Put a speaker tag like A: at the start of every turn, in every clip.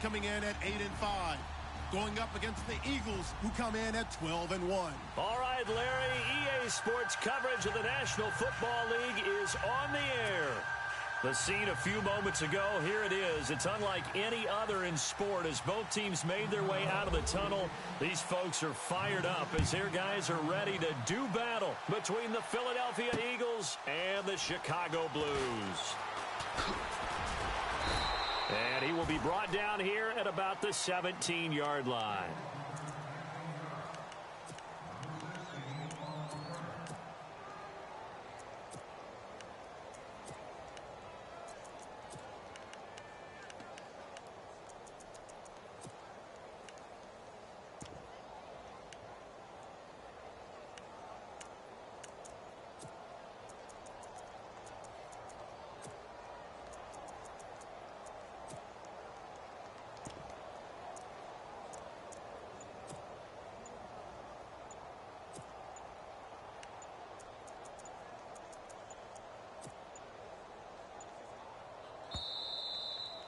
A: coming in at 8-5. Going up against the Eagles, who come in at 12-1.
B: All right, Larry, EA Sports coverage of the National Football League is on the air. The scene a few moments ago, here it is. It's unlike any other in sport as both teams made their way out of the tunnel. These folks are fired up as their guys are ready to do battle between the Philadelphia Eagles and the Chicago Blues. And he will be brought down here at about the 17-yard line.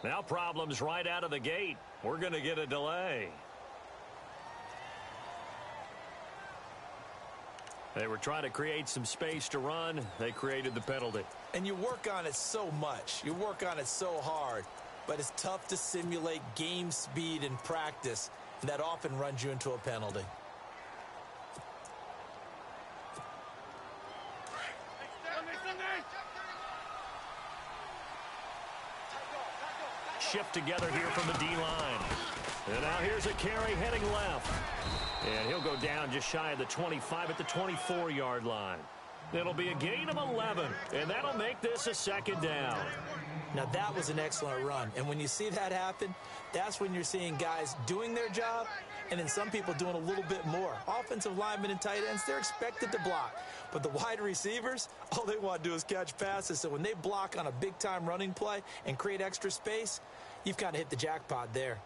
B: Now problems right out of the gate. We're going to get a delay. They were trying to create some space to run. They created the penalty.
C: And you work on it so much. You work on it so hard. But it's tough to simulate game speed in practice. And that often runs you into a penalty.
B: Shift together here from the D-line. And now here's a carry heading left. And he'll go down just shy of the 25 at the 24-yard line. It'll be a gain of 11, and that'll make this a second down.
C: Now, that was an excellent run. And when you see that happen, that's when you're seeing guys doing their job and then some people doing a little bit more. Offensive linemen and tight ends, they're expected to block. But the wide receivers, all they want to do is catch passes. So when they block on a big-time running play and create extra space, you've kind of hit the jackpot there.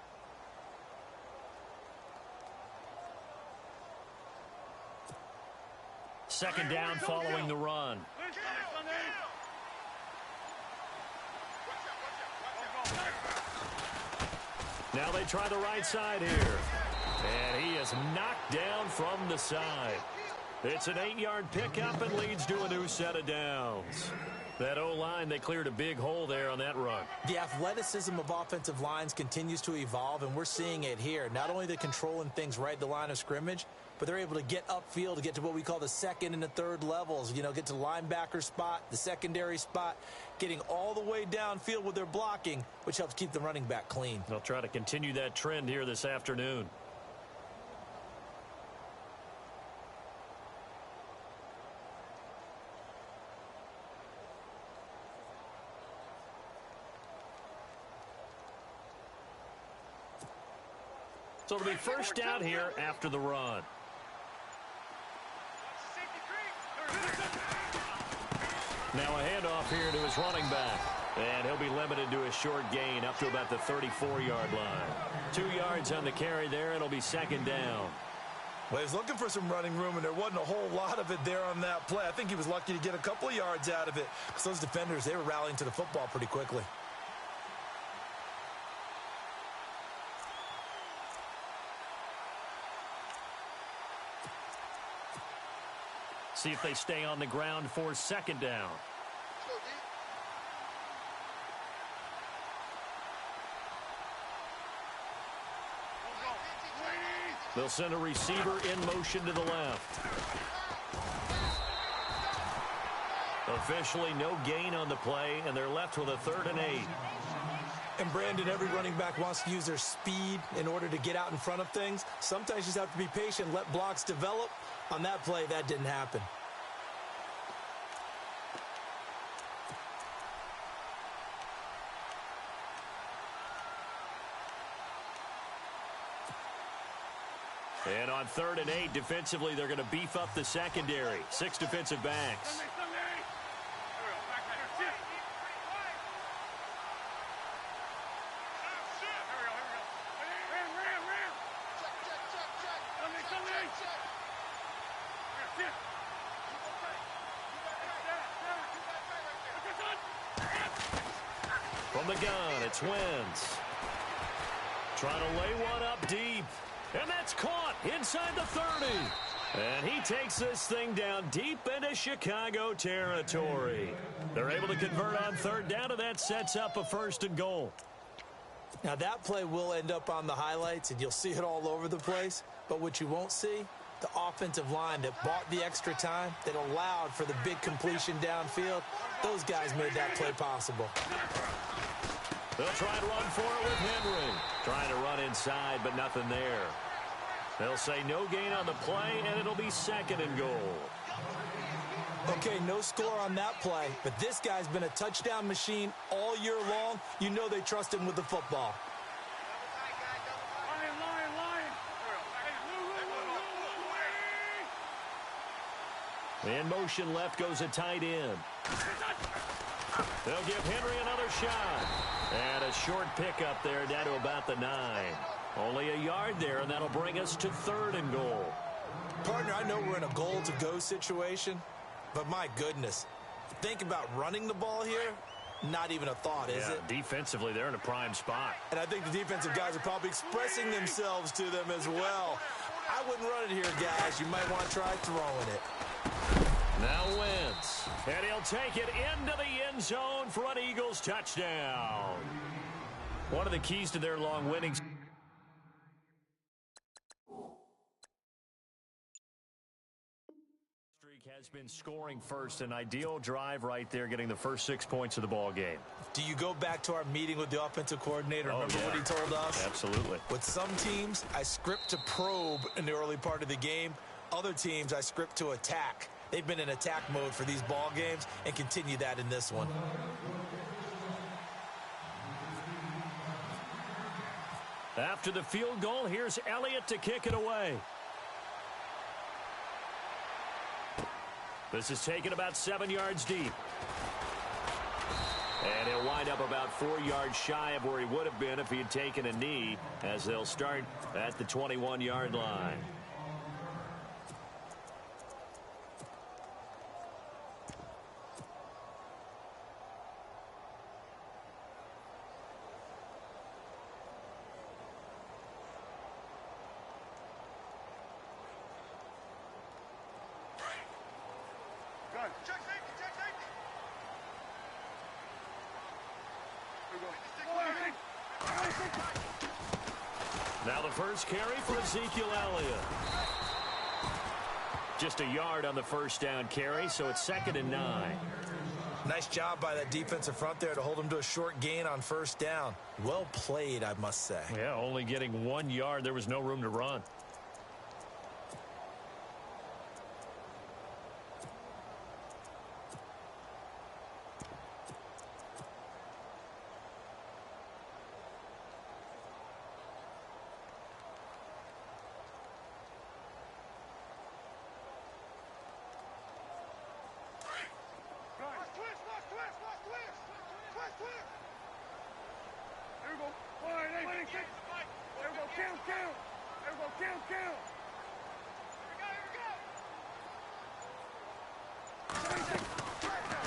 B: Second down following the run. Now they try the right side here. And he is knocked down from the side. It's an 8-yard pickup and leads to a new set of downs. That O-line, they cleared a big hole there on that run.
C: The athleticism of offensive lines continues to evolve, and we're seeing it here. Not only they're controlling things right at the line of scrimmage, but they're able to get upfield to get to what we call the second and the third levels. You know, get to the linebacker spot, the secondary spot, getting all the way downfield with their blocking, which helps keep the running back clean.
B: They'll try to continue that trend here this afternoon. So it'll be first down here after the run. Now a handoff here to his running back. And he'll be limited to a short gain up to about the 34-yard line. 2 yards on the carry there. It'll be second down.
C: Well, he was looking for some running room, and there wasn't a whole lot of it there on that play. I think he was lucky to get a couple of yards out of it because those defenders, they were rallying to the football pretty quickly.
B: See if they stay on the ground for second down. They'll send a receiver in motion to the left. Officially no gain on the play, and they're left with a 3rd and 8.
C: And, Brandon, every running back wants to use their speed in order to get out in front of things. Sometimes you just have to be patient, let blocks develop. On that play, that didn't happen.
B: And on 3rd and 8, defensively, they're going to beef up the secondary. 6 defensive backs. From the gun, it's Wentz. trying to lay one up deep. And that's caught inside the 30. And he takes this thing down deep into Chicago territory. They're able to convert on third down, and that sets up a 1st and goal.
C: Now, that play will end up on the highlights, and you'll see it all over the place. But what you won't see, the offensive line that bought the extra time, that allowed for the big completion downfield, those guys made that play possible.
B: They'll try and run for it with Henry. Trying to run inside, but nothing there. They'll say no gain on the play, and it'll be 2nd and goal.
C: Okay, no score on that play, but this guy's been a touchdown machine all year long. You know they trust him with the football.
B: In motion left goes a tight end. They'll give Henry another shot. And a short pickup there down to about the 9. Only a yard there, and that'll bring us to 3rd and goal.
C: Partner, I know we're in a goal-to-go situation, but my goodness, think about running the ball here, not even a thought, is it?
B: Defensively, they're in a prime spot.
C: And I think the defensive guys are probably expressing themselves to them as well. I wouldn't run it here, guys. You might want to try throwing it.
B: Now Wentz, and he'll take it into the end zone for an Eagles touchdown. One of the keys to their long winning streak has been scoring first. An ideal drive right there, getting the first 6 points of the ball game.
C: Do you go back to our meeting with the offensive coordinator? Remember what he told us?
B: Absolutely.
C: With some teams, I script to probe in the early part of the game. Other teams, I script to attack. They've been in attack mode for these ball games and continue that in this one.
B: After the field goal, here's Elliott to kick it away. This is taken about 7 yards deep. And he'll wind up about 4 yards shy of where he would have been if he had taken a knee, as they'll start at the 21-yard line.
D: Check safety.
B: Now the first carry for Ezekiel Elliott. Just a yard on the first down carry, so it's 2nd and 9.
C: Nice job by that defensive front there to hold him to a short gain on first down. Well played, I must say.
B: Yeah, only getting 1 yard. There was no room to run.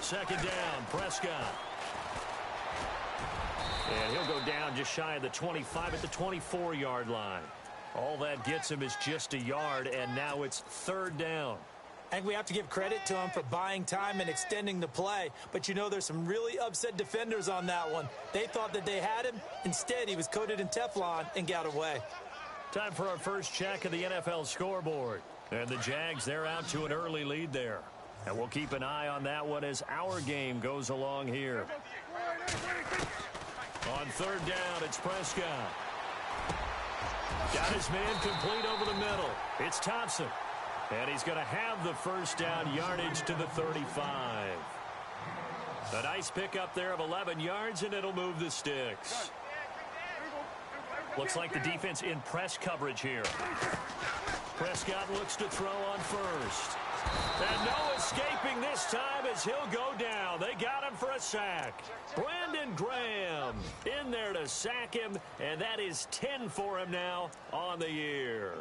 B: Second down, Prescott. And he'll go down just shy of the 25 at the 24-yard line. All that gets him is just a yard, and now it's 3rd down.
C: And we have to give credit to him for buying time and extending the play. But you know, there's some really upset defenders on that one. They thought that they had him. Instead, he was coated in Teflon and got away.
B: Time for our first check of the NFL scoreboard. And the Jags, they're out to an early lead there. And we'll keep an eye on that one as our game goes along here. On 3rd down, it's Prescott. Got his man complete over the middle. It's Thompson. And he's going to have the first down yardage to the 35. A nice pickup there of 11 yards, and it'll move the sticks. Looks like the defense in press coverage here. Prescott looks to throw on first. And no escaping this time as he'll go down. They got him for a sack. Brandon Graham in there to sack him, and that is 10 for him now on the year.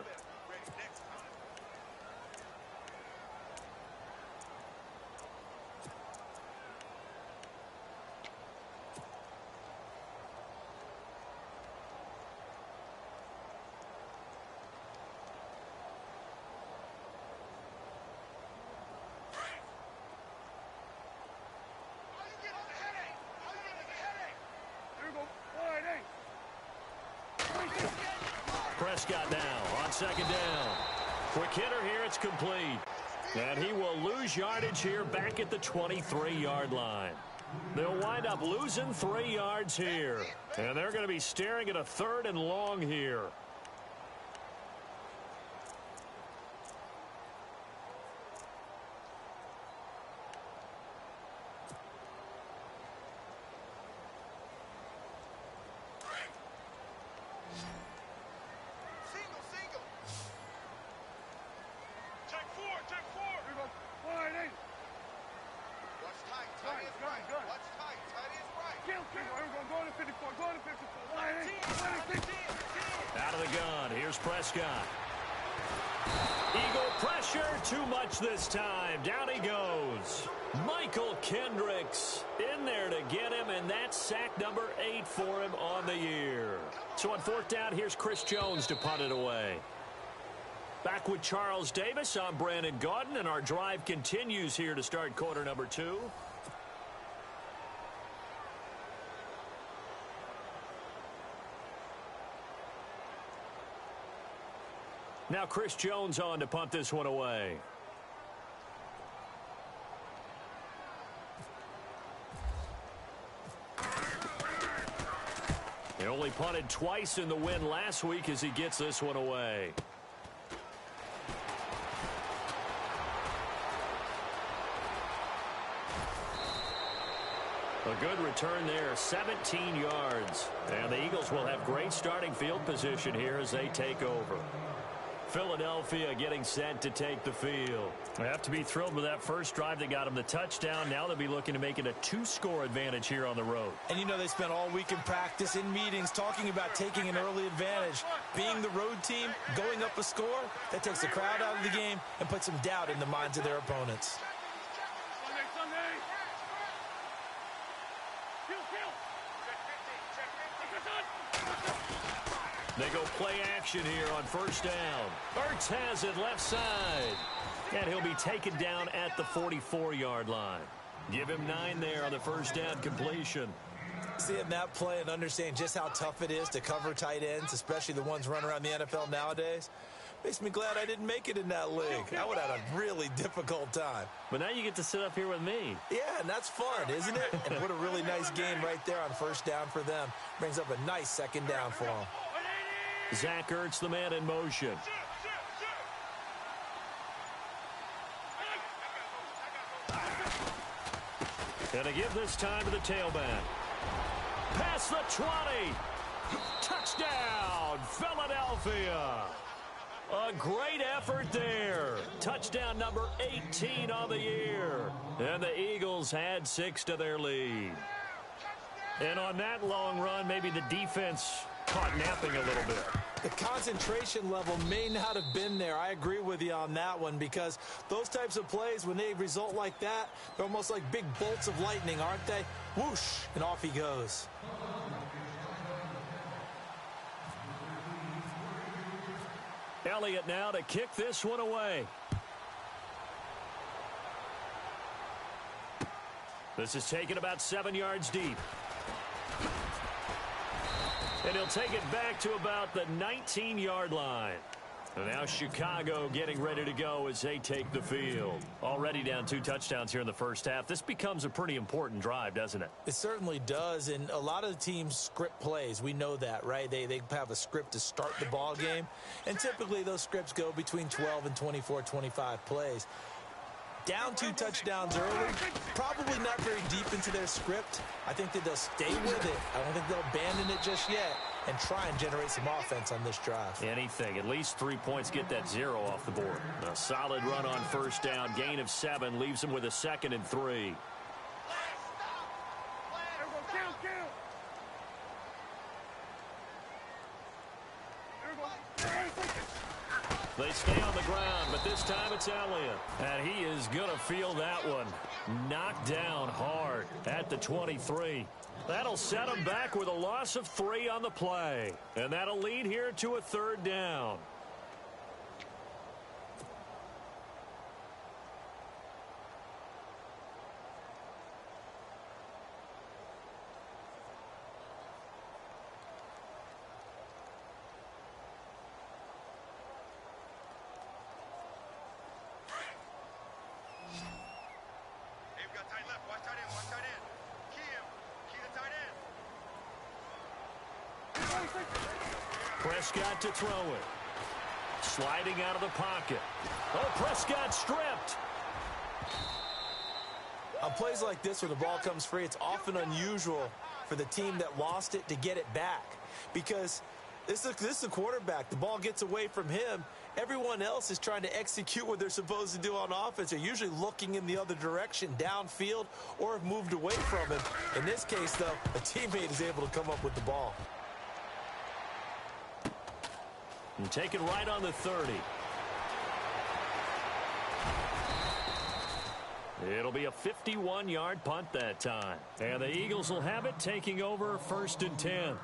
B: Prescott now on second down. Quick hitter here. It's complete. And he will lose yardage here back at the 23-yard line. They'll wind up losing 3 yards here. And they're going to be staring at a 3rd and long here. Out of the gun, here's Prescott. Eagle pressure, too much this time. Down he goes. Michael Kendricks in there to get him, and that's sack number 8 for him on the year. So on 4th down, here's Chris Jones to punt it away. Back with Charles Davis, I'm Brandon Gaudin, and our drive continues here to start quarter number 2. Now Chris Jones on to punt this one away. He only punted twice in the win last week as he gets this one away. A good return there, 17 yards. And the Eagles will have great starting field position here as they take over. Philadelphia getting set to take the field. They have to be thrilled with that first drive that got them the touchdown. Now they'll be looking to make it a 2-score advantage here on the road.
C: And you know they spent all week in practice, in meetings, talking about taking an early advantage. Being the road team, going up a score, that takes the crowd out of the game and puts some doubt in the minds of their opponents.
B: They go play action here on 1st down. Ertz has it left side. And he'll be taken down at the 44-yard line. Give him 9 there on the 1st down completion.
C: Seeing that play and understanding just how tough it is to cover tight ends, especially the ones running around the NFL nowadays, makes me glad I didn't make it in that league. I would have had a really difficult time.
B: But now you get to sit up here with me.
C: Yeah, and that's fun, isn't it? And what a really nice game right there on 1st down for them. Brings up a nice 2nd down for them.
B: Zach Ertz, the man in motion. And to give this time to the tailback. Past the 20. Touchdown, Philadelphia. A great effort there. Touchdown number 18 on the year. And the Eagles had 6 to their lead. And on that long run, maybe the defense caught napping a little bit.
C: The concentration level may not have been there. I agree with you on that one, because those types of plays, when they result like that, they're almost like big bolts of lightning, aren't they? Whoosh, and off he goes.
B: Elliott now to kick this one away. This is taken about 7 yards deep. And he'll take it back to about the 19-yard line. And now Chicago getting ready to go as they take the field. Already down 2 touchdowns here in the first half. This becomes a pretty important drive, doesn't it?
C: It certainly does, and a lot of the teams script plays. We know that, right? They have a script to start the ball game, and typically those scripts go between 12 and 24, 25 plays. Down 2 touchdowns early, probably not very deep into their script. I think that they'll stay with it. I don't think they'll abandon it just yet and try and generate some offense on this drive.
B: Anything. At least 3 points, get that 0 off the board. A solid run on 1st down. Gain of 7 leaves them with a 2nd and 3. They stay on the ground, but this time it's Elliott. And he is going to feel that one. Knocked down hard at the 23. That'll set him back with a loss of 3 on the play. And that'll lead here to a 3rd down. Prescott to throw it. Sliding out of the pocket. Oh, Prescott stripped.
C: On plays like this where the ball comes free, it's often unusual for the team that lost it to get it back. Because this is a quarterback. The ball gets away from him. Everyone else is trying to execute what they're supposed to do on offense. They're usually looking in the other direction, downfield, or have moved away from him. In this case, though, a teammate is able to come up with the ball.
B: And take it right on the 30. It'll be a 51-yard punt that time. And the Eagles will have it, taking over 1st and 10.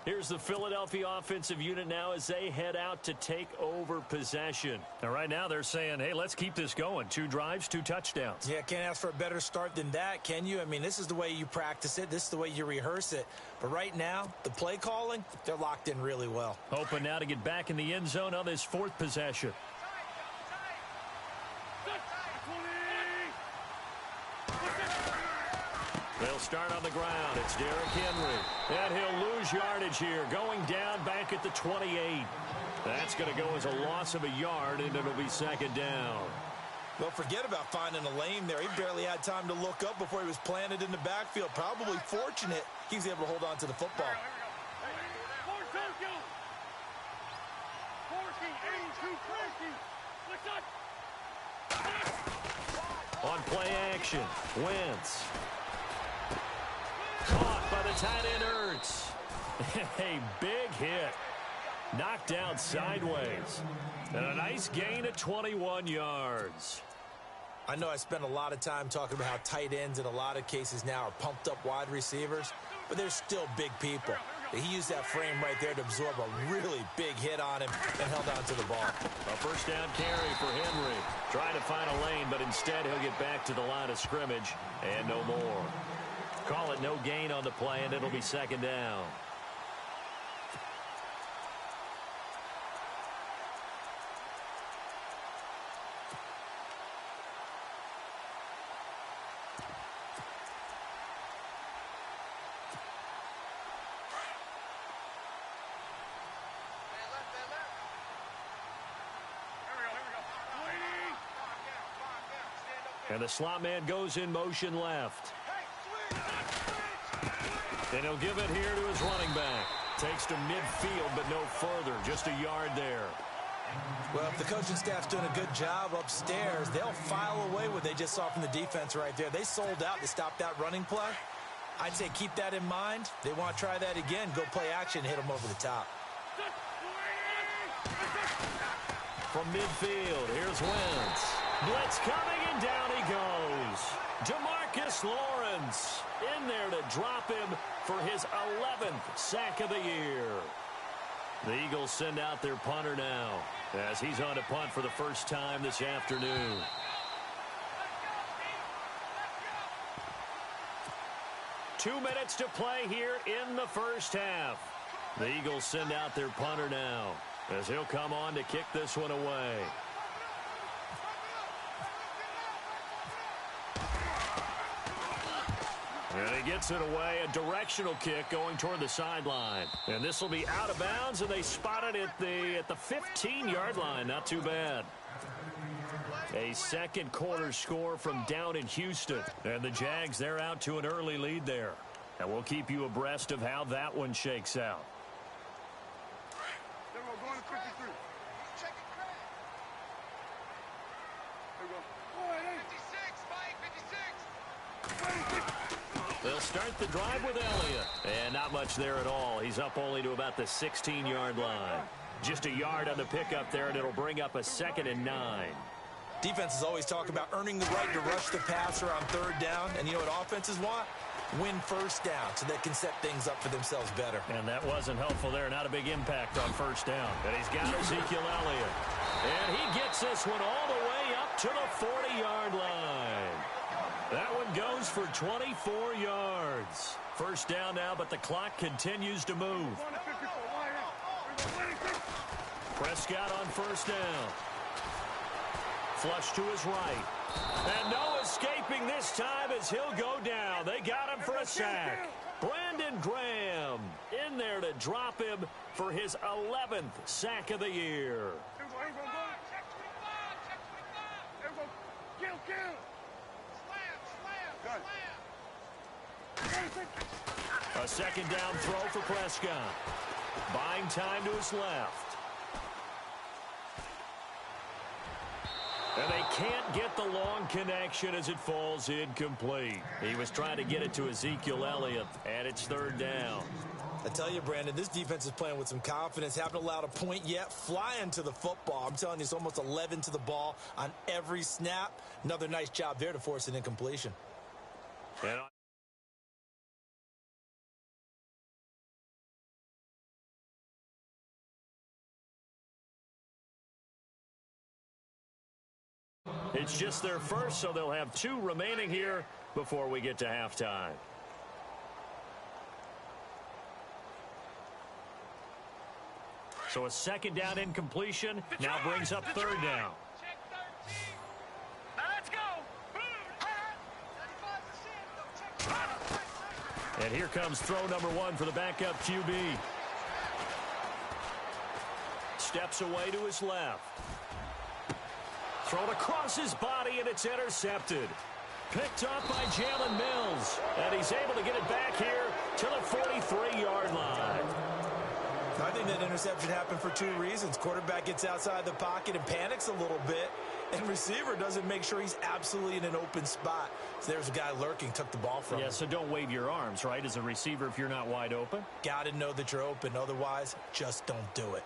B: Here's the Philadelphia offensive unit now as they head out to take over possession. And right now they're saying, hey, let's keep this going. 2 drives, 2 touchdowns.
C: Yeah, can't ask for a better start than that, can you? I mean, this is the way you practice it. This is the way you rehearse it. But right now, the play calling, they're locked in really well.
B: Hoping now to get back in the end zone on this 4th possession. They'll start on the ground. It's Derrick Henry. And he'll lose yardage here. Going down back at the 28. That's going to go as a loss of a yard, and it'll be 2nd down.
C: Well, forget about finding a lane there. He barely had time to look up before he was planted in the backfield. Probably fortunate he was able to hold on to the football.
B: On play action, Wentz. Caught by the tight end Ertz. A big hit. Knocked down sideways. And a nice gain of 21 yards.
C: I know I spent a lot of time talking about how tight ends in a lot of cases now are pumped up wide receivers, but they're still big people. He used that frame right there to absorb a really big hit on him and held on to the ball.
B: A 1st down carry for Henry. Trying to find a lane, but instead he'll get back to the line of scrimmage and no more. Call it no gain on the play, and it'll be 2nd down. And the slot man goes in motion left. And he'll give it here to his running back. Takes to midfield, but no further. Just a yard there.
C: Well, if the coaching staff's doing a good job upstairs, they'll file away what they just saw from the defense right there. They sold out to stop that running play. I'd say keep that in mind. They want to try that again. Go play action, hit them over the top.
B: From midfield, here's Wentz. Blitz coming, and down he goes. DeMarcus Lawrence in there to drop him for his 11th sack of the year. The Eagles send out their punter now as he's on to punt for the first time this afternoon. Two minutes to play here in the first half. The Eagles send out their punter now as he'll come on to kick this one away. And he gets it away, a directional kick going toward the sideline. And this will be out of bounds, and they spot it at the 15-yard line. Not too bad. A second quarter score from down in Houston. And the Jags, they're out to an early lead there. And we'll keep you abreast of how that one shakes out. They'll start the drive with Elliott. And not much there at all. He's up only to about the 16-yard line. Just a yard on the pickup there, and it'll bring up a 2nd and 9.
C: Defenses always talk about earning the right to rush the passer on 3rd down. And you know what offenses want? Win 1st down so they can set things up for themselves better.
B: And that wasn't helpful there. Not a big impact on 1st down. And he's got Ezekiel Elliott. And he gets this one all the way up to the 40-yard line. That one goes for 24 yards. 1st down now, but the clock continues to move. Prescott on 1st down. Flush to his right. And no escaping this time as he'll go down. They got him for a sack. Brandon Graham in there to drop him for his 11th sack of the year. A second down throw for Prescott. Buying time to his left. And they can't get the long connection as it falls incomplete. He was trying to get it to Ezekiel Elliott, and it's third down.
C: I tell you, Brandon, this defense is playing with some confidence. Haven't allowed a point yet. Flying to the football. I'm telling you, it's almost 11 to the ball on every snap. Another nice job there to force an incompletion.
B: And it's just their first, so they'll have 2 remaining here before we get to halftime. So a second down incompletion now brings up third down.
D: Now let's go.
B: And here comes throw number 1 for the backup QB. Steps away to his left. Thrown across his body, and it's intercepted. Picked up by Jalen Mills. And he's able to get it back here to the 43-yard line.
C: I think that interception happened for 2 reasons. Quarterback gets outside the pocket and panics a little bit. And receiver doesn't make sure he's absolutely in an open spot. So there's a guy lurking, took the ball from him.
B: Yeah, so don't wave your arms, right, as a receiver if you're not wide open.
C: Got to know that you're open. Otherwise, just don't do it.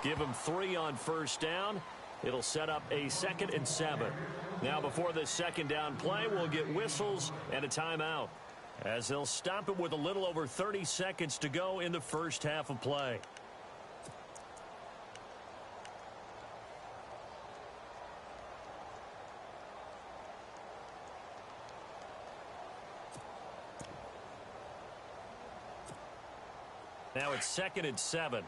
B: Give him 3 on first down. It'll set up a 2nd and 7. Now before this second down play, we'll get whistles and a timeout, as they'll stop it with a little over 30 seconds to go in the first half of play. Now it's 2nd and 7.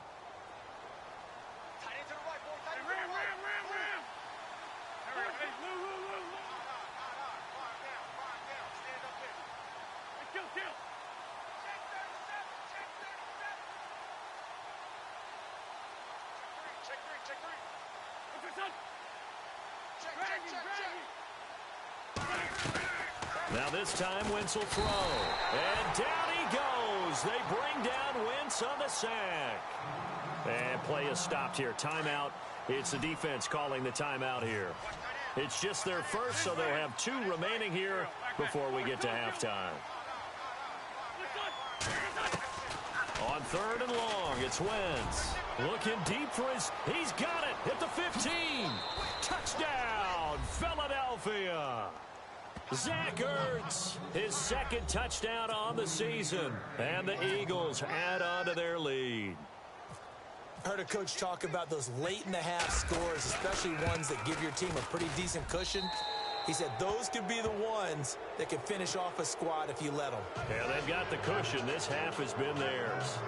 B: Now this time Wentz will throw. And down he goes. They bring down Wentz on the sack. And play is stopped here. Timeout. It's the defense calling the timeout here. It's just their first, so they'll have 2 remaining here before we get to halftime. On 3rd and long, it's Wentz. Looking deep for his... He's got it at the 15. Touchdown, Philadelphia. Zach Ertz, his 2nd touchdown on the season. And the Eagles add on to their lead.
C: Heard a coach talk about those late-in-the-half scores, especially ones that give your team a pretty decent cushion. He said those could be the ones that can finish off a squad if you let them.
B: Yeah, they've got the cushion. This half has been theirs.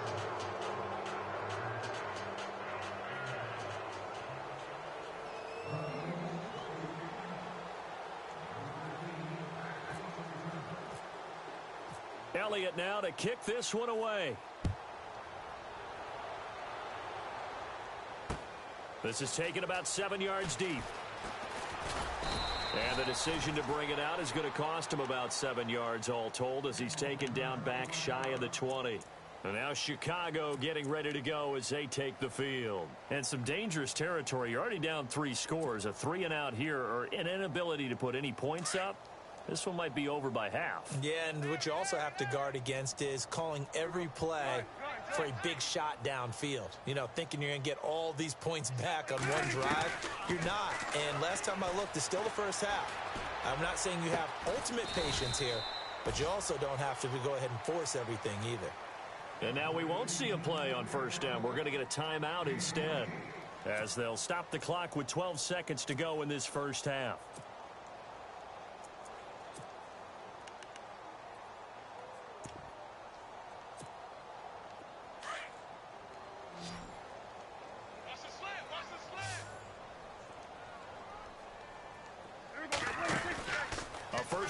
B: Elliott now to kick this one away. This is taken about 7 yards deep. And the decision to bring it out is going to cost him about 7 yards all told, as he's taken down back shy of the 20. And now Chicago getting ready to go as they take the field. And some dangerous territory. You're already down 3 scores. A 3-and-out here, or an inability to put any points up. This one might be over by half.
C: Yeah, and what you also have to guard against is calling every play for a big shot downfield. You know, thinking you're going to get all these points back on one drive. You're not. And last time I looked, it's still the first half. I'm not saying you have ultimate patience here, but you also don't have to go ahead and force everything either.
B: And now we won't see a play on first down. We're going to get a timeout instead, as they'll stop the clock with 12 seconds to go in this first half.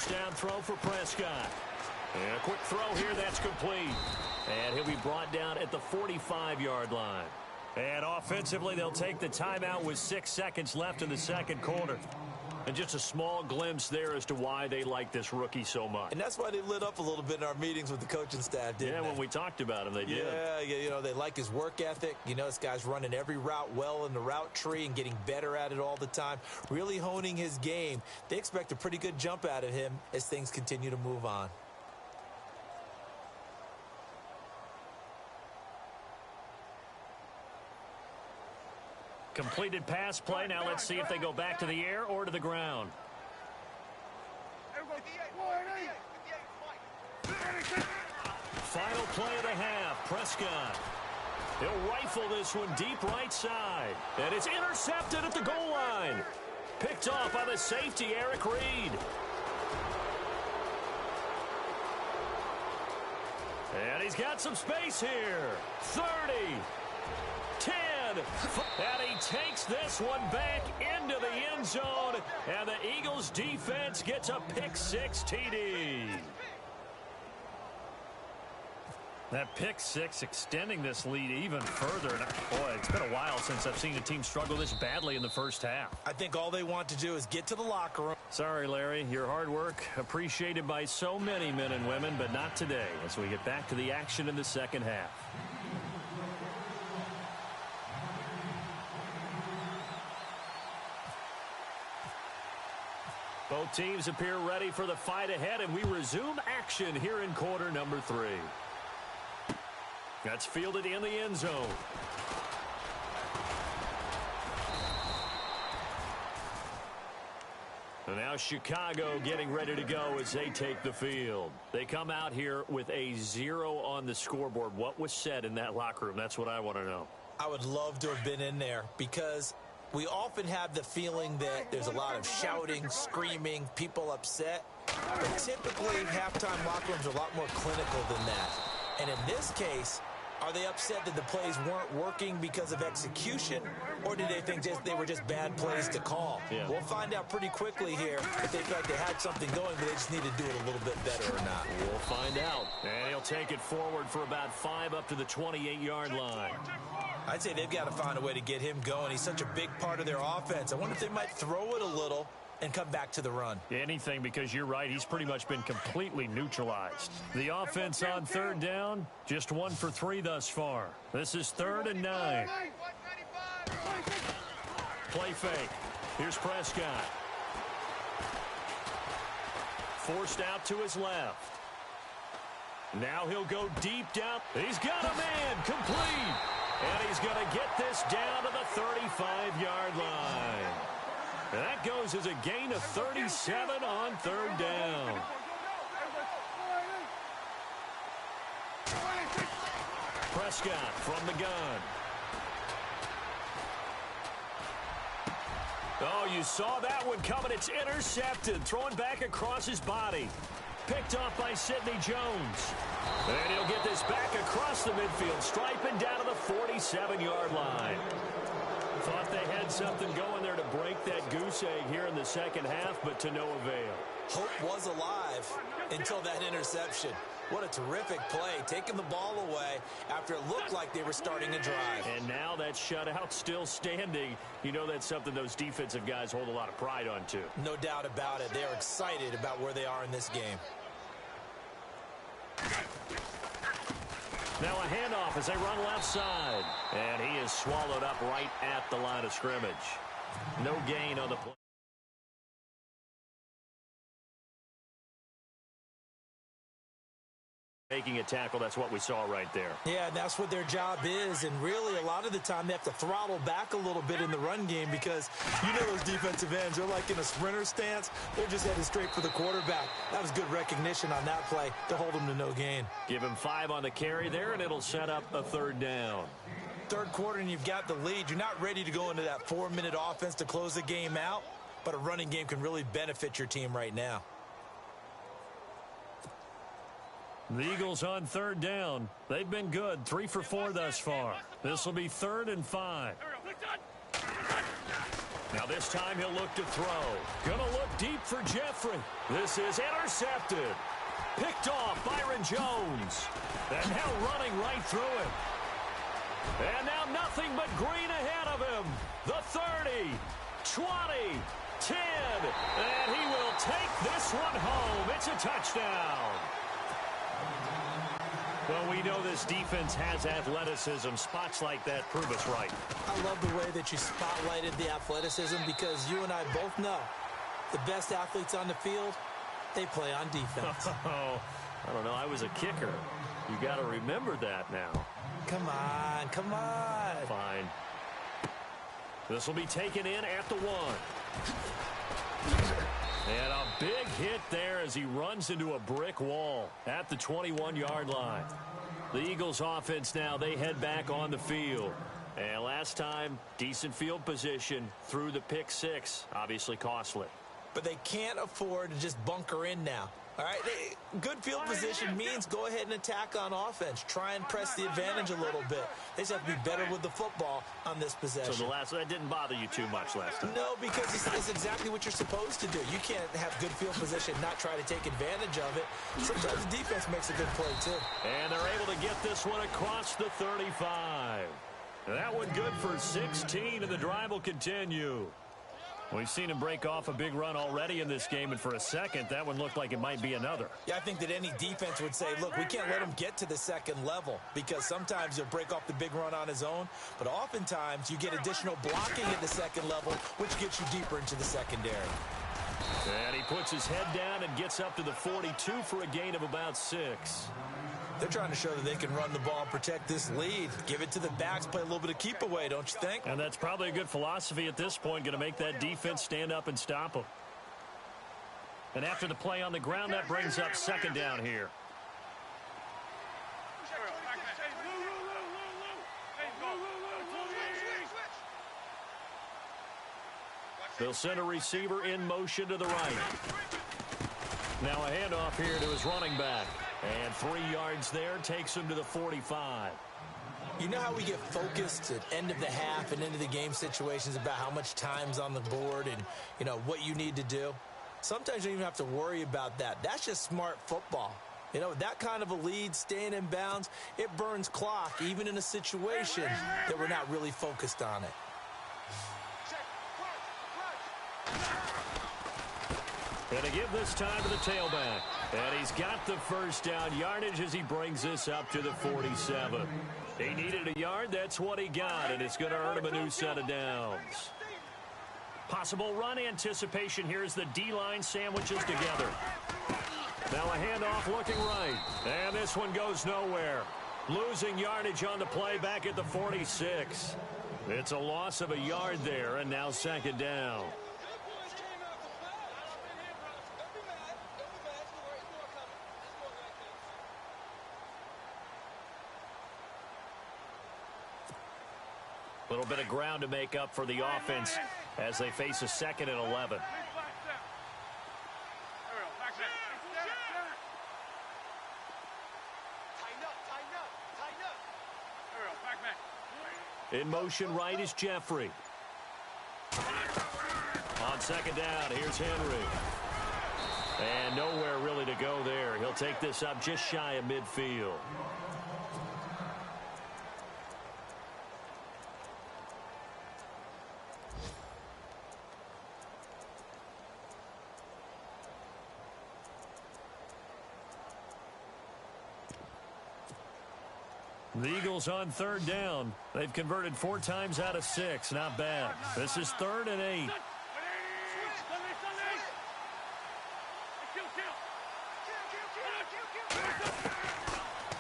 B: first down throw for Prescott. And a quick throw here, that's complete. And he'll be brought down at the 45-yard line. And offensively, they'll take the timeout with 6 seconds left in the second quarter. And just a small glimpse there as to why they like this rookie so much.
C: And that's why they lit up a little bit in our meetings with the coaching staff, didn't they?
B: Yeah, when we talked about him, they did.
C: Yeah, you know, they like his work ethic. You know, this guy's running every route well in the route tree and getting better at it all the time, really honing his game. They expect a pretty good jump out of him as things continue to move on.
B: Completed pass play. Now let's see if they go back to the air or to the ground. Final play of the half. Prescott. He'll rifle this one deep right side. And it's intercepted at the goal line. Picked off by the safety, Eric Reed. And he's got some space here. 30. 10. And he takes this one back into the end zone. And the Eagles defense gets a pick-6 TD. That pick-6 extending this lead even further. And boy, it's been a while since I've seen a team struggle this badly in the first half.
C: I think all they want to do is get to the locker room.
B: Sorry, Larry. Your hard work appreciated by so many men and women, but not today as we get back to the action in the second half. Both teams appear ready for the fight ahead, and we resume action here in quarter number 3. That's fielded in the end zone. And now Chicago getting ready to go as they take the field. They come out here with a 0 on the scoreboard. What was said in that locker room? That's what I want to know.
C: I would love to have been in there because we often have the feeling that there's a lot of shouting, screaming, people upset. But typically, halftime locker rooms are a lot more clinical than that. And in this case, are they upset that the plays weren't working because of execution, or did they think they were just bad plays to call?
B: Yeah.
C: We'll find out pretty quickly here if they feel like they had something going, but they just need to do it a little bit better or not.
B: We'll find out. And he'll take it forward for about 5 up to the 28-yard line.
C: I'd say they've got to find a way to get him going. He's such a big part of their offense. I wonder if they might throw it a little and come back to the run.
B: Anything, because you're right, he's pretty much been completely neutralized. The offense on third down, just 1 for 3 thus far. This is 3rd and 9. Play fake. Here's Prescott. Forced out to his left. Now he'll go deep down. He's got a man, complete. And he's going to get this down to the 35-yard line. And that goes as a gain of 37 on 3rd down. Prescott from the gun. Oh, you saw that one coming. It's intercepted. Thrown back across his body. Picked off by Sidney Jones. And he'll get this back across the midfield, striping down to the 47-yard line. Thought they had something going there to break that goose egg here in the second half, but to no avail.
C: Hope was alive until that interception. What a terrific play, taking the ball away after it looked like they were starting a drive.
B: And now that shutout still standing. You know that's something those defensive guys hold a lot of pride on, too.
C: No doubt about it. They're excited about where they are in this game.
B: Now a handoff as they run left side. And he is swallowed up right at the line of scrimmage. No gain on the play. Making a tackle, that's what we saw right there.
C: Yeah, and that's what their job is. And really, a lot of the time, they have to throttle back a little bit in the run game because you know those defensive ends, they're like in a sprinter stance. They're just headed straight for the quarterback. That was good recognition on that play to hold them to no gain.
B: Give him 5 on the carry there, and it'll set up a 3rd down.
C: Third quarter, and you've got the lead. You're not ready to go into that 4-minute offense to close the game out, but a running game can really benefit your team right now.
B: The Eagles on 3rd down. They've been good. 3 for 4 thus far. This will be 3rd and 5. Now this time he'll look to throw. Gonna look deep for Jeffrey. This is intercepted. Picked off Byron Jones. And now running right through him. And now nothing but green ahead of him. The 30, 20, 10. And he will take this one home. It's a touchdown. Well, we know this defense has athleticism. Spots like that prove us right.
C: I love the way that you spotlighted the athleticism because you and I both know the best athletes on the field, they play on defense.
B: Oh, I don't know. I was a kicker. You got to remember that now.
C: Come on, come on.
B: Fine. This will be taken in at the 1. And a big hit there as he runs into a brick wall at the 21-yard line. The Eagles offense now, they head back on the field. And last time, decent field position through the pick 6. Obviously costly.
C: But they can't afford to just bunker in now. All right, good field position means go ahead and attack on offense. Try and press the advantage a little bit. They just have to be better with the football on this possession.
B: So that didn't bother you too much last time?
C: No, because it's exactly what you're supposed to do. You can't have good field position, not try to take advantage of it. Sometimes the defense makes a good play, too.
B: And they're able to get this one across the 35. That one good for 16, and the drive will continue. We've seen him break off a big run already in this game, and for a second, that one looked like it might be another.
C: Yeah, I think that any defense would say, look, we can't let him get to the second level because sometimes he'll break off the big run on his own, but oftentimes you get additional blocking at the second level, which gets you deeper into the secondary.
B: And he puts his head down and gets up to the 42 for a gain of about 6.
C: They're trying to show that they can run the ball and protect this lead. Give it to the backs, play a little bit of keep away, don't you think?
B: And that's probably a good philosophy at this point, going to make that defense stand up and stop them. And after the play on the ground, that brings up second down here. They'll send a receiver in motion to the right. Now a handoff here to his running back. And 3 yards there takes him to the 45.
C: You know how we get focused at end of the half and into the game situations about how much time's on the board and, you know, what you need to do? Sometimes you don't even have to worry about that. That's just smart football. You know, that kind of a lead, staying in bounds, it burns clock, even in a situation that we're not really focused on it.
B: And to give this time to the tailback. And he's got the first down yardage as he brings this up to the 47. He needed a yard. That's what he got, and it's going to earn him a new set of downs. Possible run anticipation here as the D-line sandwiches together. Now a handoff looking right. And this one goes nowhere. Losing yardage on the play back at the 46. It's a loss of a yard there, and now second down. A little bit of ground to make up for the offense as they face a second and 11. In motion right is Jeffrey. On second down, here's Henry. And nowhere really to go there. He'll take this up just shy of midfield. The Eagles on third down. They've converted 4 times out of 6. Not bad. This is 3rd and 8.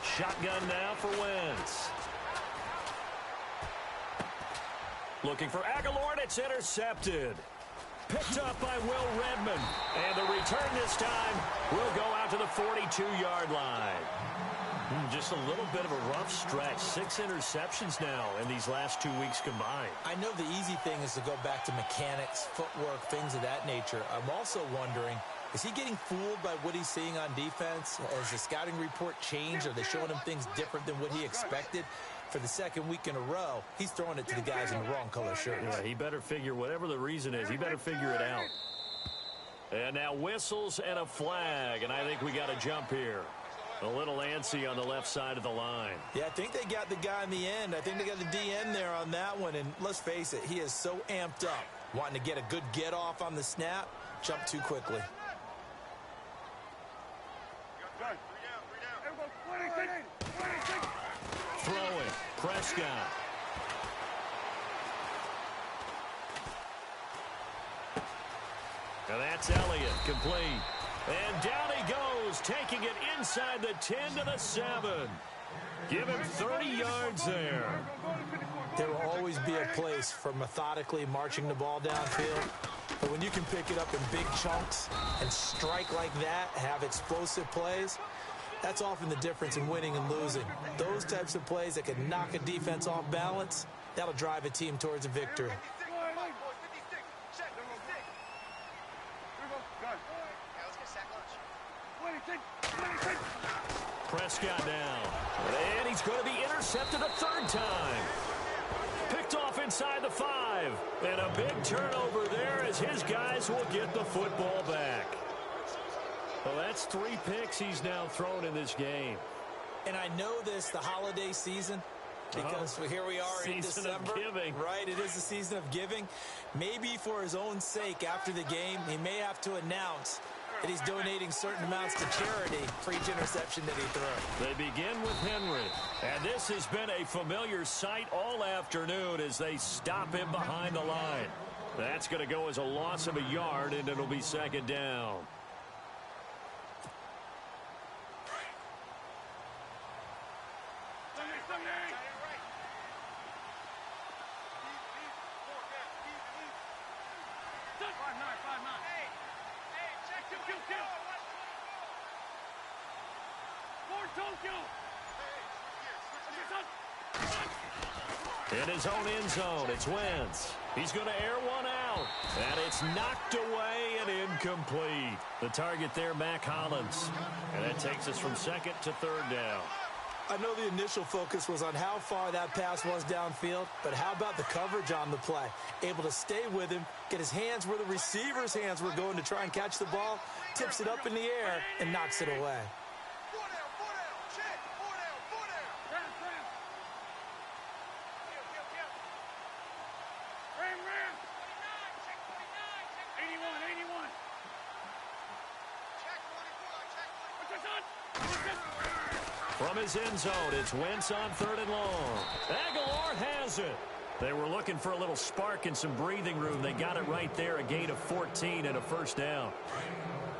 B: Shotgun now for Wentz. Looking for Aguilar. It's intercepted. Picked up by Will Redmond. And the return this time will go out to the 42-yard line. Just a little bit of a rough stretch. 6 interceptions now in these last 2 weeks combined.
C: I know the easy thing is to go back to mechanics, footwork, things of that nature. I'm also wondering, Is he getting fooled by what he's seeing on defense? Has the scouting report changed? Are they showing him things different than what he expected? For the second week in a row, he's throwing it to the guys in the wrong color shirts.
B: Yeah, he better figure, whatever the reason is, he better figure it out. And now whistles and a flag, and I think we got a jump here. A little antsy on the left side of the line.
C: Yeah, I think they got the guy in the end. I think they got the DN there on that one, and let's face it, he is so amped up, wanting to get a good get-off on the snap, jump too quickly.
B: Throwing, Prescott. Now that's Elliott, complete. And down he goes, taking it inside the 10 to the 7. Give him 30 yards there.
C: There will always be a place for methodically marching the ball downfield. But when you can pick it up in big chunks and strike like that, have explosive plays, that's often the difference in winning and losing. Those types of plays that can knock a defense off balance, that'll drive a team towards a victory.
B: Prescott down. And he's going to be intercepted a third time. Picked off inside the 5. And a big turnover there as his guys will get the football back. Well, that's 3 picks he's now thrown in this game.
C: And I know this, the holiday season, because here we are in December.
B: Season of giving.
C: Right, it is the season of giving. Maybe for his own sake after the game, he may have to announce that he's donating certain amounts to charity for each interception that he throws.
B: They begin with Henry. And this has been a familiar sight all afternoon as they stop him behind the line. That's going to go as a loss of a yard, and it'll be second down. In his own end zone, it's Wentz. He's going to air one out. And it's knocked away and incomplete. The target there, Mac Hollins. And that takes us from second to third down.
C: I know the initial focus was on how far that pass was downfield, but how about the coverage on the play? Able to stay with him, get his hands where the receiver's hands were going to try and catch the ball, tips it up in the air, and knocks it away.
B: From his end zone, it's Wentz on 3rd and long. Aguilar has it. They were looking for a little spark and some breathing room. They got it right there, a gain of 14 and a first down.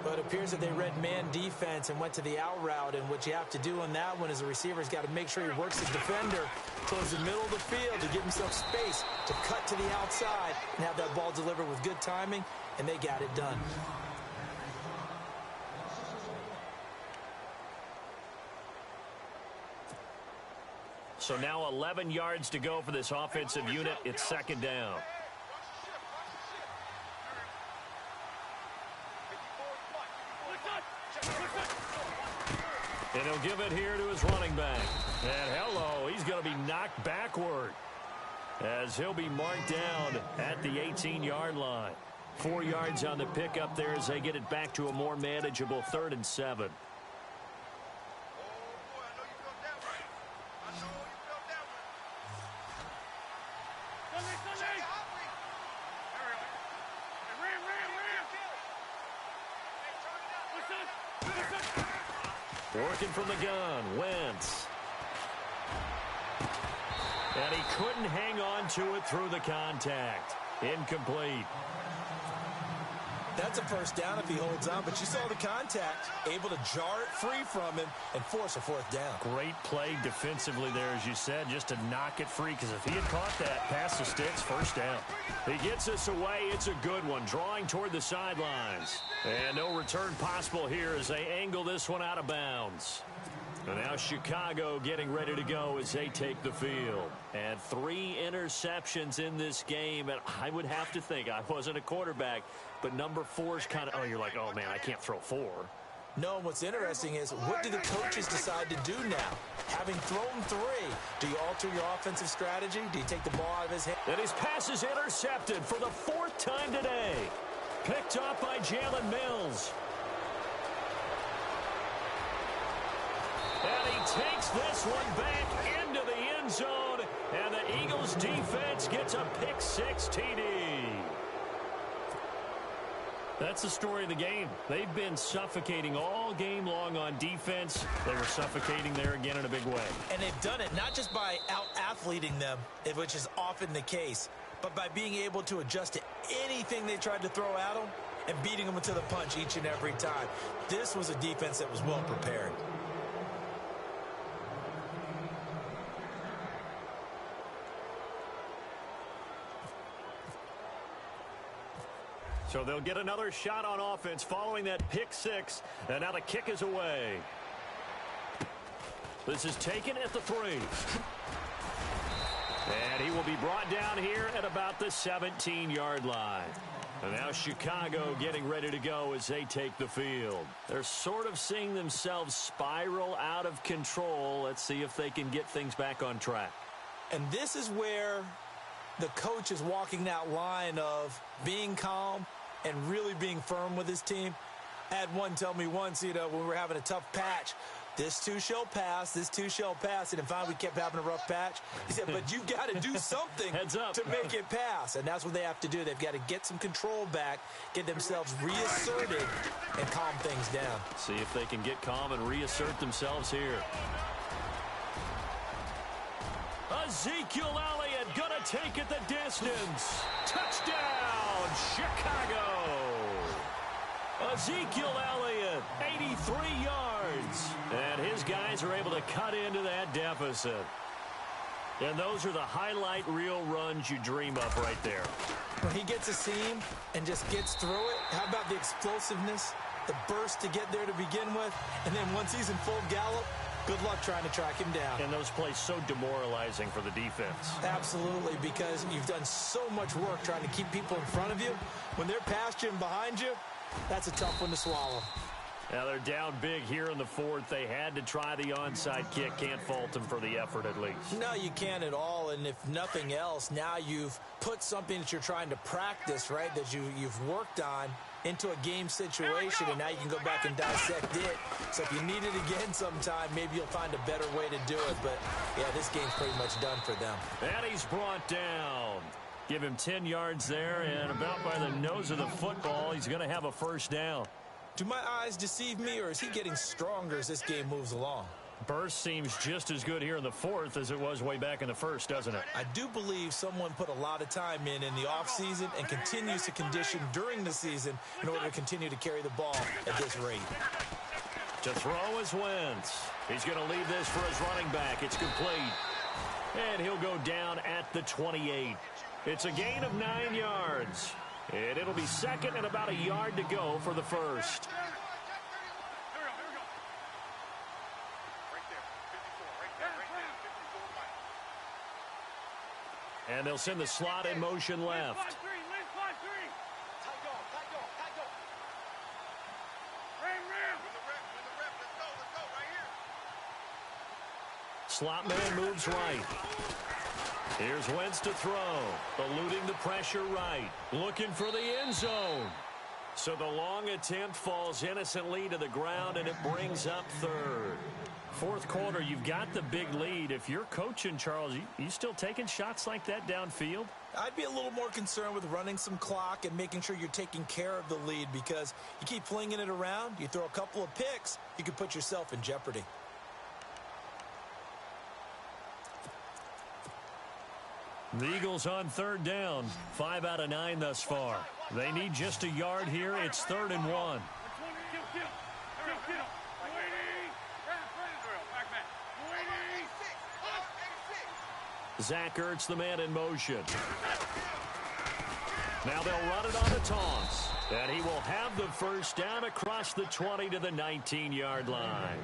C: But it appears that they read man defense and went to the out route, and what you have to do on that one is the receiver's got to make sure he works his defender towards the middle of the field to give himself space to cut to the outside and have that ball delivered with good timing, and they got it done.
B: So now 11 yards to go for this offensive unit. It's second down. And he'll give it here to his running back. And hello, he's going to be knocked backward as he'll be marked down at the 18-yard line. 4 yards on the pickup there as they get it back to a more manageable 3rd and 7. Working from the gun, Wentz. And he couldn't hang on to it through the contact. Incomplete.
C: That's a first down if he holds on, but you saw the contact, able to jar it free from him and force a 4th down.
B: Great play defensively there, as you said, just to knock it free, because if he had caught that, pass the sticks, first down. He gets us away. It's a good one, drawing toward the sidelines. And no return possible here as they angle this one out of bounds. And now Chicago getting ready to go as they take the field. And 3 interceptions in this game. And I would have to think, I wasn't a quarterback, but number 4 is kind of, oh, you're like, oh, man, I can't throw 4.
C: No, what's interesting is, what do the coaches decide to do now? Having thrown 3, do you alter your offensive strategy? Do you take the ball out of his hand?
B: And his pass is intercepted for the 4th time today. Picked off by Jalen Mills. And he takes this one back into the end zone. And the Eagles defense gets a pick-6 TD. That's the story of the game. They've been suffocating all game long on defense. They were suffocating there again in a big way.
C: And they've done it not just by out-athleting them, which is often the case, but by being able to adjust to anything they tried to throw at them and beating them to the punch each and every time. This was a defense that was well prepared.
B: So they'll get another shot on offense following that pick-6. And now the kick is away. This is taken at the 3. And he will be brought down here at about the 17-yard line. And now Chicago getting ready to go as they take the field. They're sort of seeing themselves spiral out of control. Let's see if they can get things back on track.
C: And this is where the coach is walking that line of being calm and really being firm with his team. I had one tell me once, when we were having a tough patch, this too shall pass, this too shall pass. And finally we kept having a rough patch. He said, but you've got to do something
B: Heads up.
C: to make it pass. And that's what they have to do. They've got to get some control back, get themselves reasserted, and calm things down.
B: See if they can get calm and reassert themselves here. Ezekiel Elliott gonna take it the distance. Touchdown, Chicago. Ezekiel Elliott, 83 yards. And his guys are able to cut into that deficit. And those are the highlight reel runs you dream of right there.
C: When he gets a seam and just gets through it, how about the explosiveness, the burst to get there to begin with, and then once he's in full gallop, good luck trying to track him down.
B: And those plays so demoralizing for the defense.
C: Absolutely, because you've done so much work trying to keep people in front of you. When they're past you and behind you, that's a tough one to swallow.
B: Now they're down big here in the 4th. They had to try the onside kick. Can't fault them for the effort at least.
C: No, you can't at all. And if nothing else, now you've put something that you're trying to practice, right, that you've worked on into a game situation, and now you can go back and dissect it. So if you need it again sometime, maybe you'll find a better way to do it. But, yeah, this game's pretty much done for them.
B: And he's brought down. Give him 10 yards there, and about by the nose of the football, he's going to have a first down.
C: Do my eyes deceive me, or is he getting stronger as this game moves along?
B: Burst seems just as good here in the 4th as it was way back in the 1st, doesn't it?
C: I do believe someone put a lot of time in the offseason and continues to condition during the season in order to continue to carry the ball at this rate.
B: To throw is Wentz. He's going to leave this for his running back. It's complete. And he'll go down at the 28. It's a gain of 9 yards. And it'll be second and about a yard to go for the first. And they'll send the slot in motion left. Slot man moves right. Here's Wentz to throw. Eluding the pressure right. Looking for the end zone. So the long attempt falls innocently to the ground, and it brings up third. 4th quarter, you've got the big lead. If you're coaching, Charles, you still taking shots like that downfield?
C: I'd be a little more concerned with running some clock and making sure you're taking care of the lead, because you keep flinging it around, you throw a couple of picks, you could put yourself in jeopardy.
B: The Eagles on 3rd down. 5 out of 9 thus far. They need just a yard here. It's 3rd and 1. Zach Ertz, the man in motion. Now they'll run it on the toss. And he will have the first down across the 20 to the 19-yard line.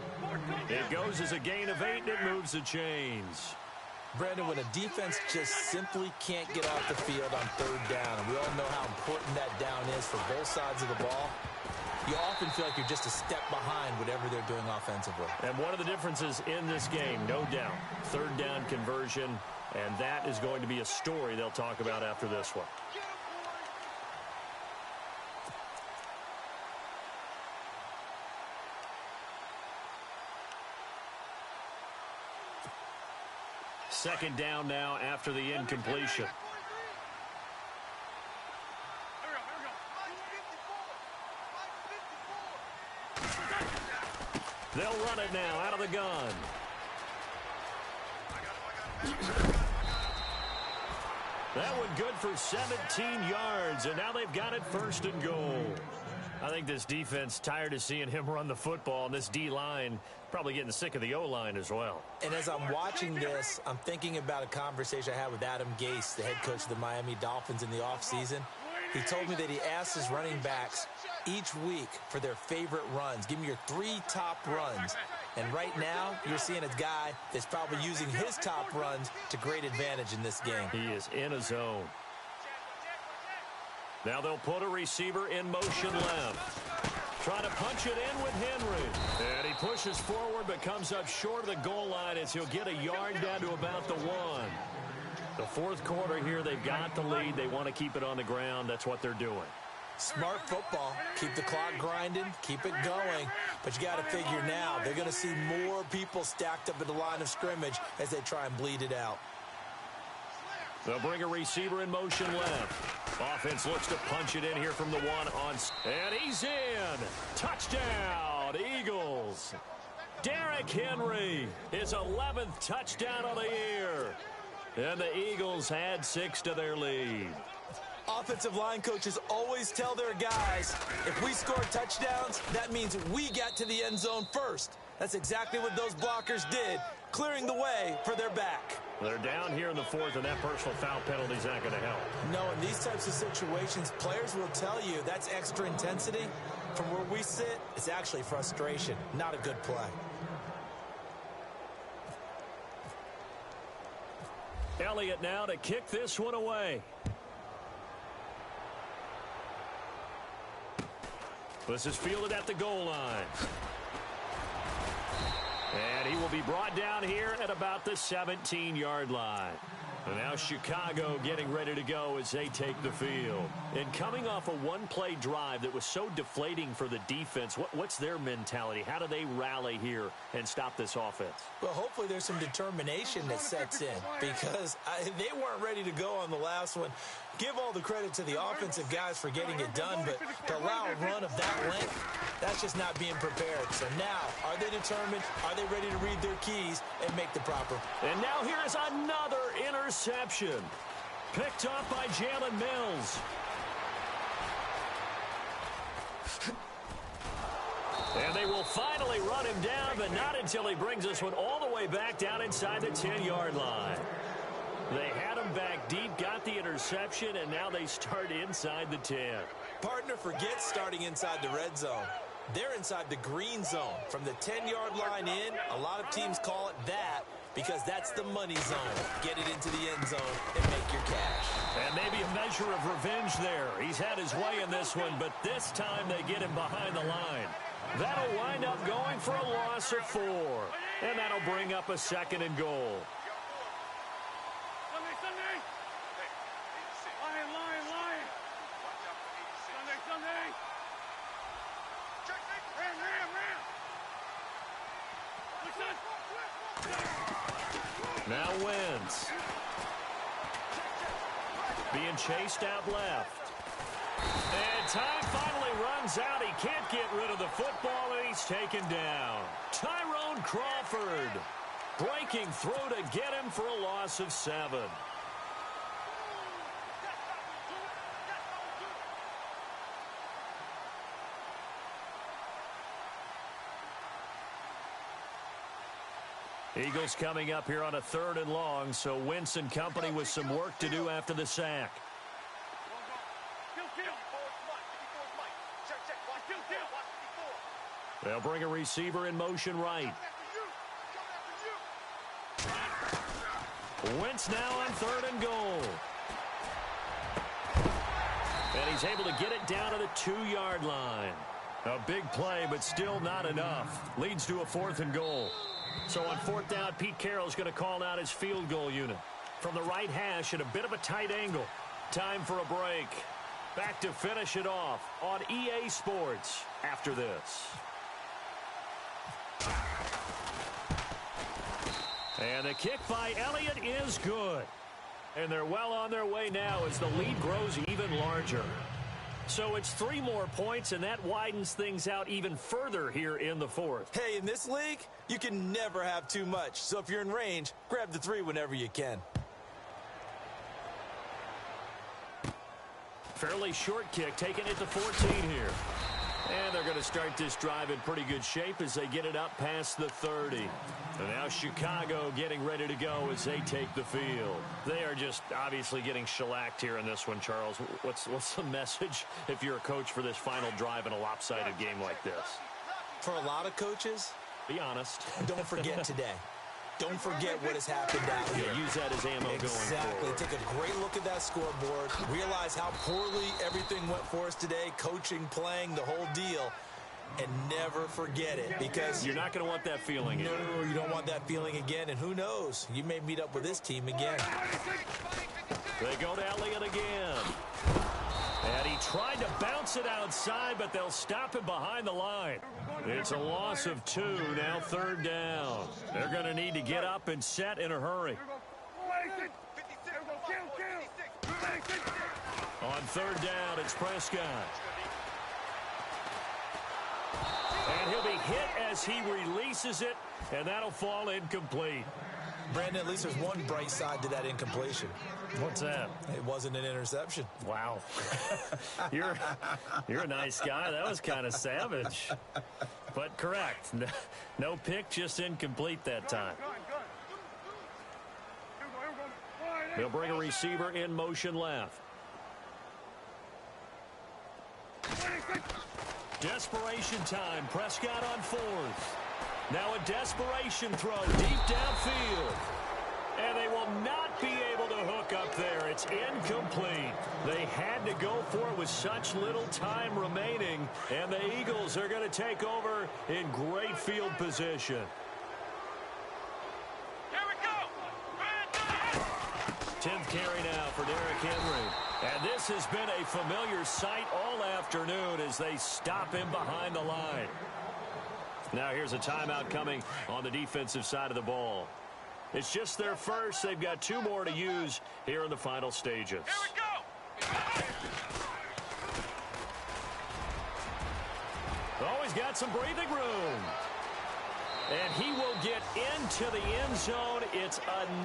B: It goes as a gain of 8, and it moves the chains.
C: Brandon, when a defense just simply can't get off the field on third down, and we all know how important that down is for both sides of the ball, you often feel like you're just a step behind whatever they're doing offensively. And
B: one of the differences in this game, no doubt, third down conversion, and that is going to be a story they'll talk about after this one. Second down now after the incompletion. They'll run it now out of the gun. That one good for 17 yards, and now they've got it first and goal. I think this defense tired of seeing him run the football, and this D-line probably getting sick of the O-line as well.
C: And as I'm watching this, I'm thinking about a conversation I had with Adam Gase, the head coach of the Miami Dolphins in the offseason. He told me that he asked his running backs each week for their favorite runs. Give me your 3 top runs. And right now, you're seeing a guy that's probably using his top runs to great advantage in this game.
B: He is in a zone. Now they'll put a receiver in motion left. Trying to punch it in with Henry. And he pushes forward but comes up short of the goal line as he'll get a yard down to about the 1. The fourth quarter here, they've got the lead. They want to keep it on the ground. That's what they're doing.
C: Smart football. Keep the clock grinding. Keep it going. But you got to figure now, they're going to see more people stacked up at the line of scrimmage as they try and bleed it out.
B: They'll bring a receiver in motion left. Offense looks to punch it in here from the 1 on. And he's in. Touchdown, Eagles. Derrick Henry, his 11th touchdown of the year. And the Eagles add 6 to their lead.
C: Offensive line coaches always tell their guys, if we score touchdowns, that means we got to the end zone first. That's exactly what those blockers did, clearing the way for their back.
B: They're down here in the 4th, and that personal foul penalty is not going to help.
C: No, in these types of situations, players will tell you that's extra intensity. From where we sit, it's actually frustration, not a good play.
B: Elliott now to kick this one away. This is fielded at the goal line. And he will be brought down here at about the 17-yard line. And now Chicago getting ready to go as they take the field. And coming off a one-play drive that was so deflating for the defense, what's their mentality? How do they rally here and stop this offense?
C: Well, hopefully there's some determination that sets in because they weren't ready to go on the last one. Give all the credit to the offensive guys for getting it done, but to allow a run of that length, that's just not being prepared. So now, are they determined? Are they ready to read their keys and make the proper?
B: And now here's another interception. Picked up by Jalen Mills. And they will finally run him down, but not until he brings this one all the way back down inside the 10-yard line. They had him back deep, got the interception, and now they start inside the 10.
C: Partner forgets starting inside the red zone. They're inside the green zone. From the 10-yard line in, a lot of teams call it that because that's the money zone. Get it into the end zone and make your cash.
B: And maybe a measure of revenge there. He's had his way in this one, but this time they get him behind the line. That'll wind up going for a loss of 4. And that'll bring up a 2nd and goal. Now Wentz. Being chased out left. And time finally runs out. He can't get rid of the football, and he's taken down. Tyrone Crawford breaking through to get him for a loss of 7. Eagles coming up here on a 3rd and long, so Wentz and company with some work to do after the sack. They'll bring a receiver in motion right. Wentz now on 3rd and goal. And he's able to get it down to the 2-yard line. A big play, but still not enough. Leads to a 4th and goal. So on 4th down, Pete Carroll's going to call out his field goal unit. From the right hash at a bit of a tight angle. Time for a break. Back to finish it off on EA Sports after this. And the kick by Elliott is good. And they're well on their way now as the lead grows even larger. So it's 3 more points, and that widens things out even further here in the 4th.
C: Hey, in this league, you can never have too much. So if you're in range, grab the 3 whenever you can.
B: Fairly short kick, taking it to 14 here. And they're going to start this drive in pretty good shape as they get it up past the 30. And now Chicago getting ready to go as they take the field. They are just obviously getting shellacked here in this one, Charles. What's the message if you're a coach for this final drive in a lopsided game like this?
C: For a lot of coaches,
B: be honest.
C: Don't forget today. Don't forget what has happened out here.
B: Use that as ammo going forward.
C: Take a great look at that scoreboard. Realize how poorly everything went for us today. Coaching, playing, the whole deal. And never forget it, because
B: you're not going to want that feeling again.
C: No, you don't want that feeling again. And who knows? You may meet up with this team again.
B: They go to Elliott again. And he tried to bounce it outside, but they'll stop him behind the line. It's a loss of 2, now 3rd down. They're going to need to get up and set in a hurry. On 3rd down, it's Prescott. And he'll be hit as he releases it, and that'll fall incomplete.
C: Brandon, at least there's one bright side to that incompletion.
B: What's that?
C: It wasn't an interception.
B: Wow. You're a nice guy. That was kind of savage. But correct. No pick, just incomplete that time. They'll bring a receiver in motion left. Desperation time. Prescott on 4th. Now a desperation throw deep downfield. And they will not be able to hook up there. It's incomplete. They had to go for it with such little time remaining. And the Eagles are going to take over in great field position.
D: Here we go.
B: 10th carry now for Derrick Henry. And this has been a familiar sight all afternoon as they stop him behind the line. Now here's a timeout coming on the defensive side of the ball. It's just their first. They've got 2 more to use here in the final stages.
D: Here we go.
B: Always got some breathing room. And he will get into the end zone. It's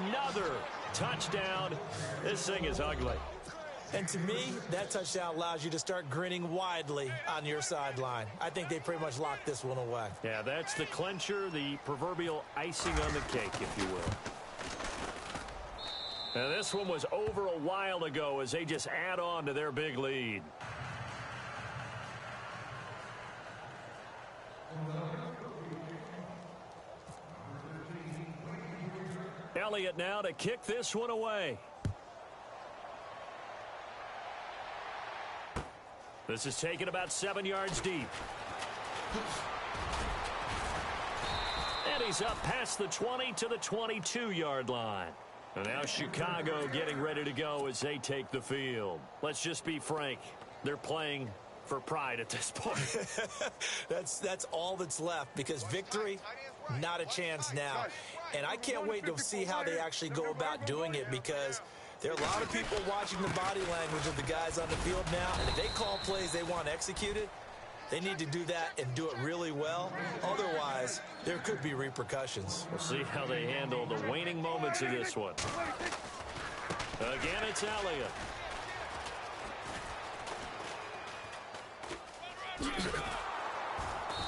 B: another touchdown. This thing is ugly.
C: And to me, that touchdown allows you to start grinning widely on your sideline. I think they pretty much locked this one away.
B: Yeah, that's the clincher, the proverbial icing on the cake, if you will. Now, this one was over a while ago as they just add on to their big lead. Elliott now to kick this one away. This is taken about 7 yards deep. And he's up past the 20 to the 22-yard line. And now Chicago getting ready to go as they take the field. Let's just be frank. They're playing for pride at this point.
C: That's all that's left, because victory, not a chance now. And I can't wait to see how they actually go about doing it, because there are a lot of people watching the body language of the guys on the field now, and if they call plays they want executed, they need to do that and do it really well. Otherwise, there could be repercussions.
B: We'll see how they handle the waning moments of this one. Again, it's Elliott.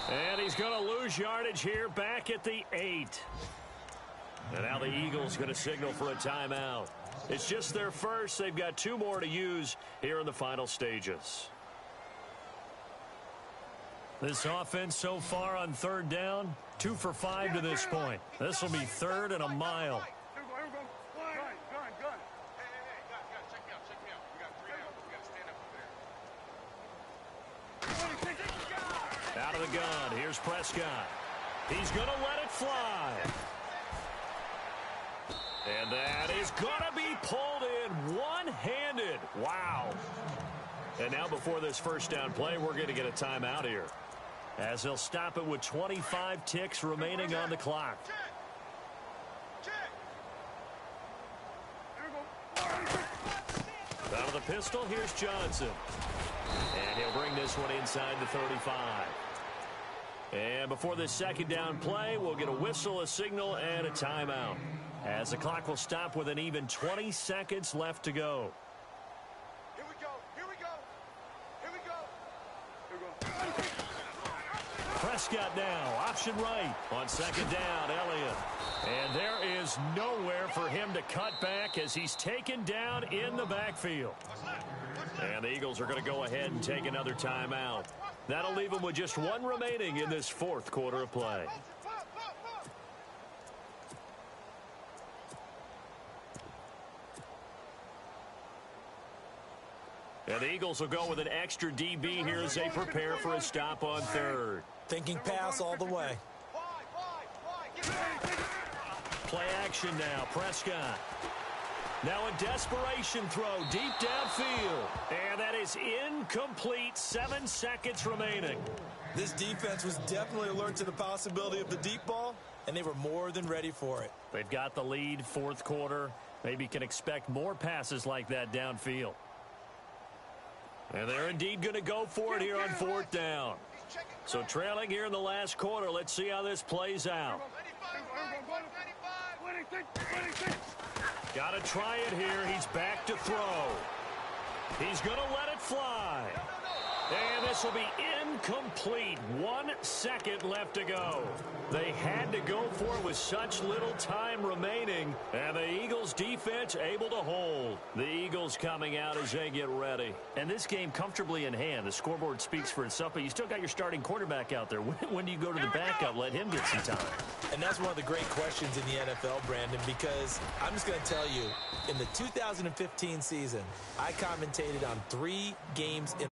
B: And he's going to lose yardage here back at the 8. And now the Eagles going to signal for a timeout. It's just their first. They've got 2 more to use here in the final stages. This offense so far on third down, 2 for 5 to this point. This will be 3rd and a mile. Out of the gun, here's Prescott. He's going to let it fly. And that is going to be pulled in one-handed. Wow. And now before this first down play, we're going to get a timeout here, as they'll stop it with 25 ticks remaining on the clock. Out of the pistol, here's Johnson. And he'll bring this one inside the 35. And before this second down play, we'll get a whistle, a signal, and a timeout, as the clock will stop with an even 20 seconds left to go.
D: Here we go. Here we go. Here we go. Here we go.
B: Prescott now, option right. On second down, Elliott. And there is nowhere for him to cut back as he's taken down in the backfield. And the Eagles are going to go ahead and take another timeout. That'll leave them with just one remaining in this fourth quarter of play. And the Eagles will go with an extra DB here as they prepare for a stop on third.
C: Thinking pass all the way.
B: Play action now, Prescott. Now a desperation throw deep downfield. And that is incomplete. 7 seconds remaining.
C: This defense was definitely alert to the possibility of the deep ball, and they were more than ready for it.
B: They've got the lead, fourth quarter. Maybe can expect more passes like that downfield. And they're indeed going to go for it here on fourth down. So trailing here in the last quarter, let's see how this plays out. Got to try it here. He's back to throw. He's going to let it fly. And this will be incomplete. 1 second left to go. They had to go for it with such little time remaining. And the Eagles defense able to hold. The Eagles coming out as they get ready.
E: And this game comfortably in hand. The scoreboard speaks for itself, but you still got your starting quarterback out there. When do you go to the backup, let him get some time?
C: And that's one of the great questions in the NFL, Brandon, because I'm just going to tell you, in the 2015 season, I commentated on 3 games in